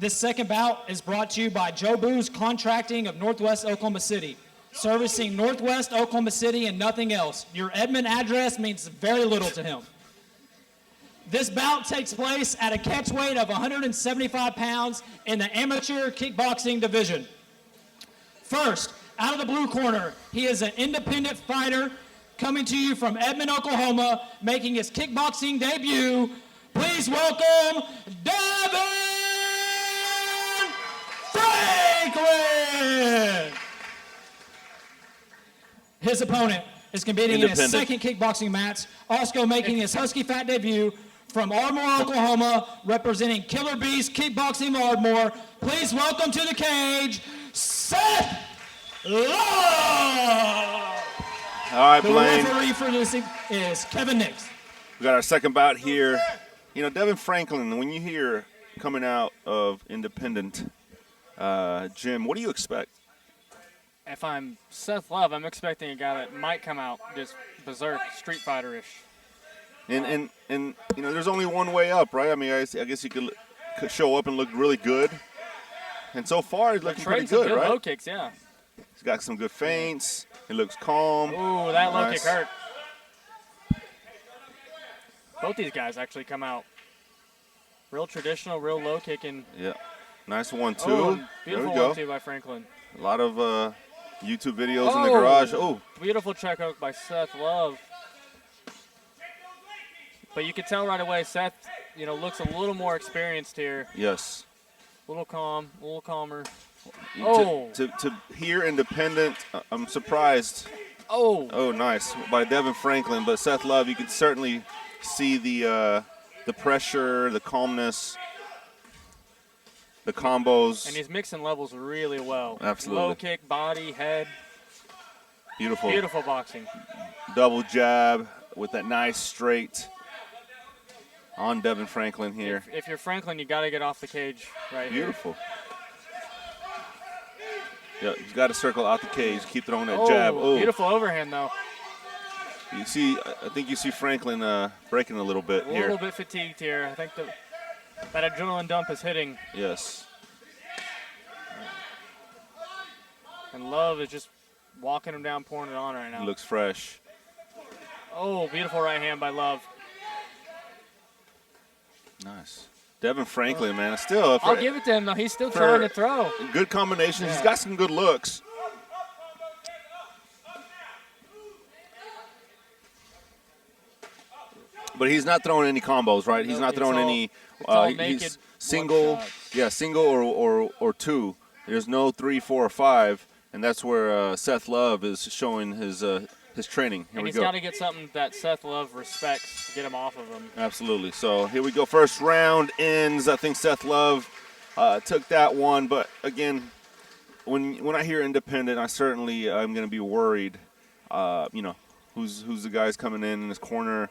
This second bout is brought to you by Joe Boo's Contracting of Northwest Oklahoma City, servicing Northwest Oklahoma City and nothing else. Your Edmond address means very little to him. This bout takes place at a catch weight of 175 pounds in the amateur kickboxing division. First, out of the blue corner, he is an independent fighter coming to you from Edmond, Oklahoma, making his kickboxing debut. Please welcome Devin Franklin! His opponent is competing in his second kickboxing match, also making his Husky Fat debut from Ardmore, Oklahoma, representing Killer Beast Kickboxing Ardmore. Please welcome to the cage, Seth Love! All right, Blaine. The referee for this is Kevin Nix. We got our second bout here. You know, Devin Franklin, when you hear coming out of independent gym, what do you expect? If I'm Seth Love, I'm expecting a guy that might come out just berserk, Street Fighter-ish. And you know, there's only one way up, right? I mean, I guess he could show up and look really good. And so far, he's looking pretty good, right? Low kicks, yeah. He's got some good feints. He looks calm. Ooh, that low kick hurt. Both these guys actually come out real traditional, real low kicking. Yeah, nice 1-2. Oh, beautiful there we go. 1-2 by Franklin. A lot of YouTube videos in the garage. Oh, beautiful check hook by Seth Love. But you can tell right away Seth, you know, looks a little more experienced here. Yes. A little calm, a little calmer. To hear independent, I'm surprised. Oh, nice by Devin Franklin. But Seth Love, you can certainly see the pressure, the calmness, the combos. And he's mixing levels really well. Absolutely. Low kick, body, head. Beautiful. Beautiful boxing. Double jab with that nice straight on Devin Franklin here. If you're Franklin, you got to get off the cage right Beautiful. Yeah, he's got to circle out the cage, keep throwing that jab. Oh, beautiful overhand, though. You see, I think you see Franklin breaking a little bit here. A little bit fatigued here. I think that adrenaline dump is hitting. Yes. And Love is just walking him down, pouring it on right now. He looks fresh. Oh, beautiful right hand by Love. Nice. Devin Franklin, man. Still. I'll give it to him, though. He's still trying to throw. Good combination. Yeah. He's got some good looks. But he's not throwing any combos, right? He's not throwing any. He's single, single or two. There's no 3, 4, or 5, and that's where Seth Love is showing his training. Here we go. And he's got to get something that Seth Love respects to get him off of him. Absolutely. So here we go. First round ends. I think Seth Love took that one, but again, when I hear independent, I certainly am going to be worried. You know, who's the guys coming in his corner?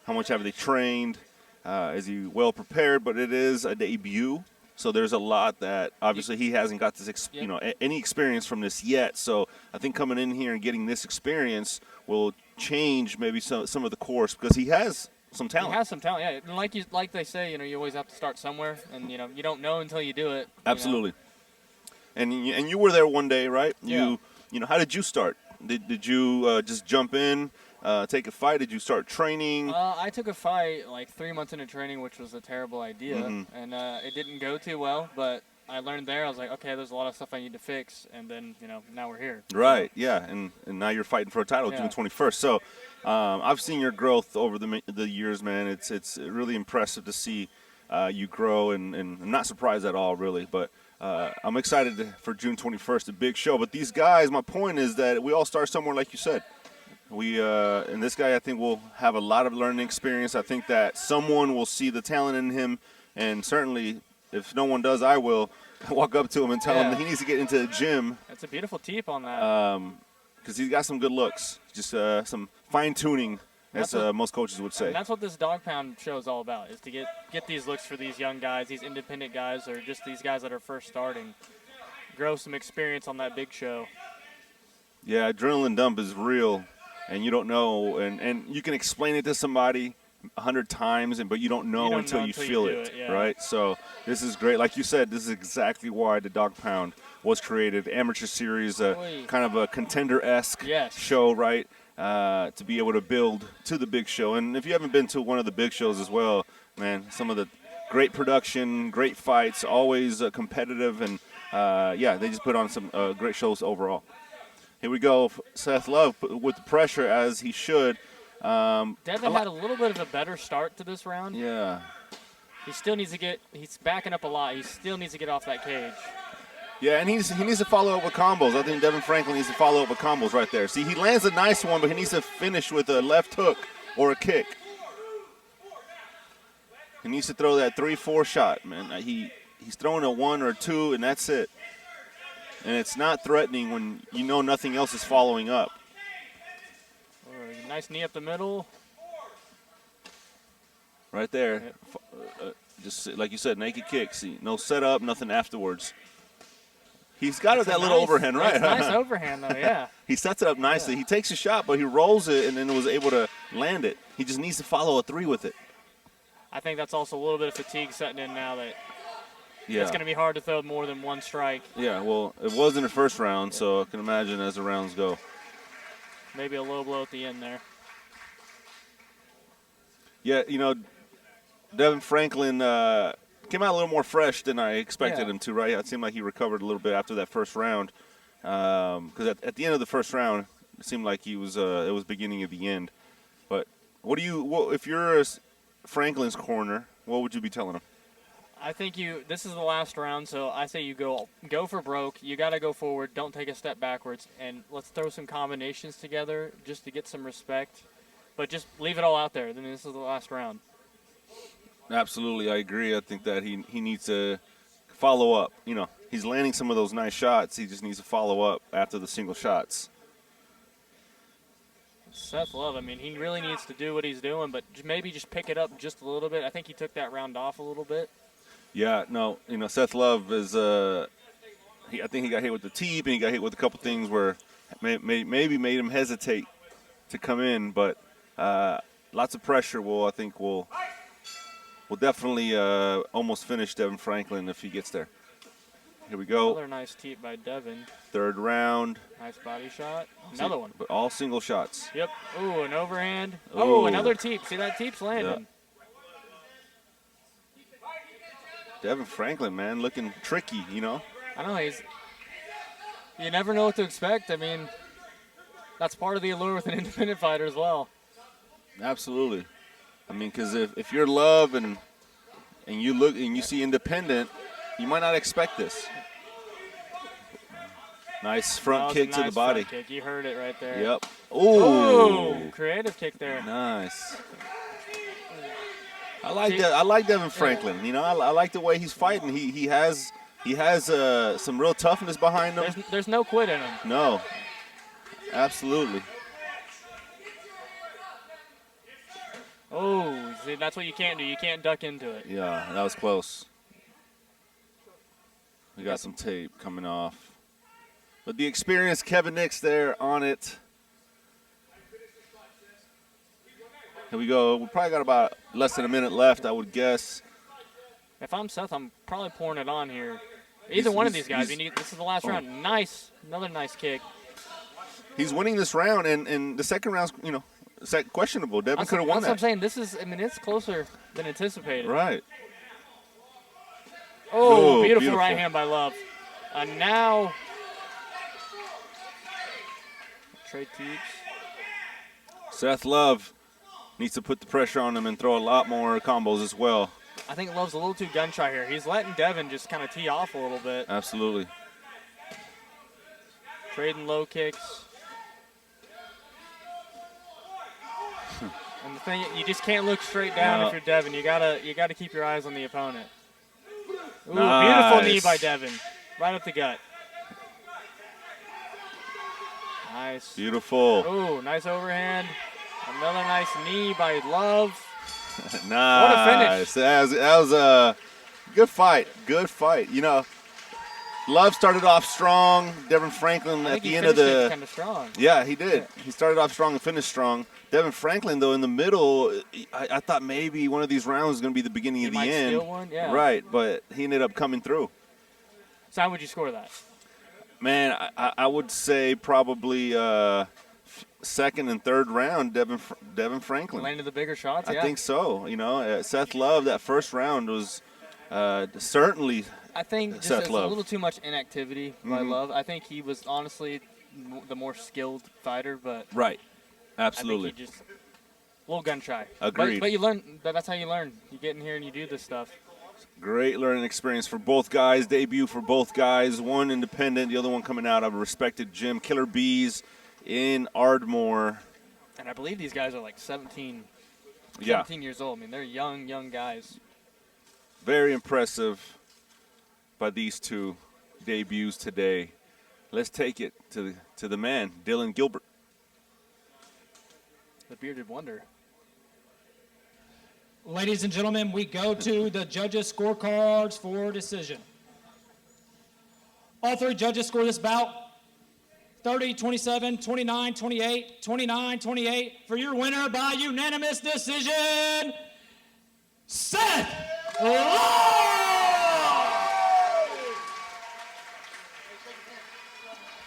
How much have they trained? Is he well prepared? But it is a debut, so there's a lot that obviously he hasn't got this, you know, any experience from this yet. So I think coming in here and getting this experience will change maybe some of the course because he has some talent. He has some talent, yeah. And like they say, you know, you always have to start somewhere, and you know, you don't know until you do it. Absolutely. You know? And you were there one day, right? Yeah. You know, how did you start? Did you just jump in? Take a fight? Did you start training? I took a fight like 3 months into training, which was a terrible idea, and it didn't go too well. But I learned there. I was like, okay, there's a lot of stuff I need to fix, and then you know now we're here. Right. Yeah. And now you're fighting for a title June 21st. So I've seen your growth over the years, man. It's really impressive to see you grow, and I'm not surprised at all, really. But I'm excited for June 21st, a big show. But these guys, my point is that we all start somewhere, like you said. And this guy, I think, will have a lot of learning experience. I think that someone will see the talent in him, and certainly, if no one does, I will walk up to him and tell him that he needs to get into the gym. That's a beautiful teep on that. Because he's got some good looks, just some fine-tuning, as most coaches would say. And that's what this Dog Pound show is all about, is to get these looks for these young guys, these independent guys, or just these guys that are first starting. Grow some experience on that big show. Yeah, adrenaline dump is real. And you don't know, and you can explain it to somebody, 100 times, but you don't know until you feel it, yeah. right? So this is great. Like you said, this is exactly why the Dog Pound was created. Amateur series, kind of a contender-esque show, right? To be able to build to the big show. And if you haven't been to one of the big shows as well, man, some of the great production, great fights, always competitive, and they just put on some great shows overall. Here we go, Seth Love with the pressure as he should. Devin had a little bit of a better start to this round. Yeah. He still needs to he's backing up a lot. He still needs to get off that cage. Yeah, and he needs to follow up with combos. I think Devin Franklin needs to follow up with combos right there. See, he lands a nice one, but he needs to finish with a left hook or a kick. He needs to throw that 3-4 shot, man. He's throwing a 1 or 2, and that's it. And it's not threatening when you know nothing else is following up. Nice knee up the middle. Right there. Yep. Just like you said, naked kick. See, no setup, nothing afterwards. He's got that little overhand, right? Nice overhand, though, yeah. He sets it up nicely. Yeah. He takes a shot, but he rolls it and then was able to land it. He just needs to follow a 3 with it. I think that's also a little bit of fatigue setting in now that it's going to be hard to throw more than 1 strike. Yeah, well, it was in the first round, so I can imagine as the rounds go. Maybe a low blow at the end there. Yeah, Devin Franklin came out a little more fresh than I expected him to, right? It seemed like he recovered a little bit after that first round. Because at the end of the first round, it seemed like it was beginning of the end. But if you're Franklin's corner, what would you be telling him? I think this is the last round, so I say you go for broke. You got to go forward. Don't take a step backwards. And let's throw some combinations together just to get some respect. But just leave it all out there. Then this is the last round. Absolutely, I agree. I think that he needs to follow up. He's landing some of those nice shots. He just needs to follow up after the single shots. Seth Love, he really needs to do what he's doing, but maybe just pick it up just a little bit. I think he took that round off a little bit. Yeah, no, Seth Love is. I think he got hit with the teep, and he got hit with a couple things where maybe made him hesitate to come in, but lots of pressure will definitely almost finish Devin Franklin if he gets there. Here we go. Another nice teep by Devin. Third round. Nice body shot. Another one. But all single shots. Yep. Ooh, an overhand. Ooh. Oh, another teep. See, that teep's landing. Yeah. Devin Franklin, man, looking tricky, I know. You never know what to expect. That's part of the allure with an independent fighter as well. Absolutely. Because if you're Love and you look and you see independent, you might not expect this. Nice front kick to the body. Front kick. You heard it right there. Yep. Ooh. Creative kick there. Nice. I like Devin Franklin. I like the way he's fighting. He has some real toughness behind him. There's no quit in him. No. Absolutely. Oh, see, that's what you can't do. You can't duck into it. Yeah, that was close. We got some tape coming off. But the experienced Kevin Nix there on it. Here we go. We probably got about less than a minute left, I would guess. If I'm Seth, I'm probably pouring it on here. Either one of these guys. This is the last round. Nice. Another nice kick. He's winning this round, and the second round's, questionable. Devin could have won that. That's what I'm saying. It's closer than anticipated. Right. Oh, beautiful right hand by Love. And now, Trey teeps. Seth Love needs to put the pressure on him and throw a lot more combos as well. I think Love's a little too gun shy here. He's letting Devin just kind of tee off a little bit. Absolutely. Trading low kicks. And the thing, you just can't look straight down if you're Devin. You gotta keep your eyes on the opponent. Ooh, nice. Beautiful knee by Devin. Right up the gut. Nice. Beautiful. Ooh, nice overhand. Another nice knee by Love. Nice. What a finish. That was a good fight. Good fight. Love started off strong. Devin Franklin I at think the he end of finished it the kind of strong. Yeah, he did. He started off strong and finished strong. Devin Franklin, though, in the middle, I thought maybe one of these rounds was going to be the beginning He of the might end. steal one, yeah. Right, but he ended up coming through. So how would you score that? Man, I would say probably second and third round, Devin Franklin. Landed the bigger shots, yeah. I think so. You know, Seth Love, that first round was certainly I think just Seth it's a Love. little too much inactivity by Love. I think he was honestly the more skilled fighter, but right. I Absolutely. think he just a little gun shy. Agreed. But you learn. That's how you learn. You get in here and you do this stuff. Great learning experience for both guys. Debut for both guys. One independent, the other one coming out of a respected gym. Killer Bees in Ardmore. And I believe these guys are like 17 Yeah, years old. I mean, they're young guys. very impressive by these two debuts today. Let's take it to the man, Dylan Gilbert. The bearded wonder. Ladies and gentlemen, we go to the judges' scorecards for decision. All three judges score this bout 30, 27, 29, 28, 29, 28 for your winner by unanimous decision, Seth Love!